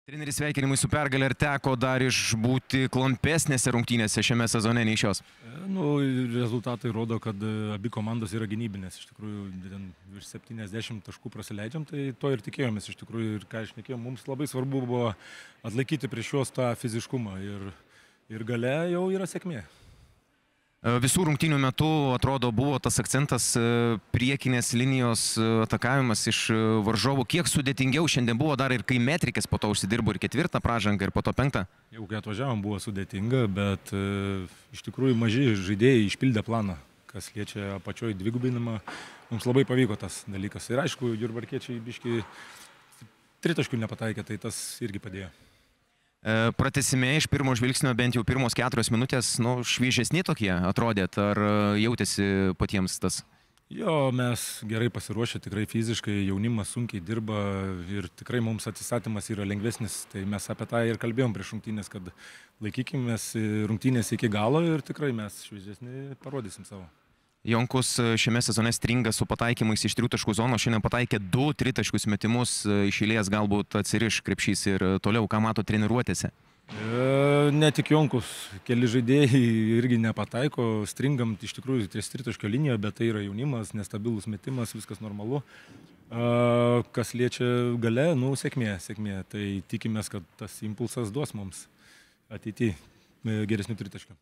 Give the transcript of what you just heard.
Treneris, sveikinimai su pergalė, ar teko dar išbūti klampesnėse rungtynėse šiame sezone nei šios? Rezultatai rodo, kad abi komandos yra gynybinės. Iš tikrųjų, virš 70 taškų prasileidžiam, tai to ir tikėjomės. Iš tikrųjų, ir ką išnekėjom, mums labai svarbu buvo atlaikyti prieš juos tą fiziškumą. Ir gale jau yra sėkmė. Visų rungtynių metu, atrodo, buvo tas akcentas priekinės linijos atakavimas iš varžovų. Kiek sudėtingiau šiandien buvo dar ir kai Metrikės po to užsidirbo ir ketvirtą pražangą ir po to penktą? Jau kai atvažiavom buvo sudėtinga, bet iš tikrųjų maži žaidėjai išpildė planą, kas liečia apačioj dvigubinimą. Mums labai pavyko tas dalykas. Ir aišku, jurbarkiečiai biški tritaškių nepataikė, tai tas irgi padėjo. Pratęsime iš pirmo žvilgsnio, bent jau pirmos 4 minutės, šviežesni tokie atrodėt, ar jautėsi patiems tas? Jo, mes gerai pasiruošę, tikrai fiziškai, jaunimas sunkiai dirba ir tikrai mums atsistatymas yra lengvesnis, tai mes apie tą ir kalbėjom prieš rungtynės, kad laikykimės rungtynės iki galo ir tikrai mes šviežesni parodysim savo. Jonkus šiame sezone stringa su pataikymais iš tritaškų zonos, šiandien pataikė 2 tritaškius metimus iš eilės, galbūt atsiriš krepšys ir toliau, ką mato treniruotėse? Ne tik Jonkus, keli žaidėjai irgi nepataiko, stringam iš tikrųjų ties tritaškio linijoje, bet tai yra jaunimas, nestabilus metimas, viskas normalu. Kas liečia gale, sėkmė, tai tikimės, kad tas impulsas duos mums ateityje geresnių tritaškių.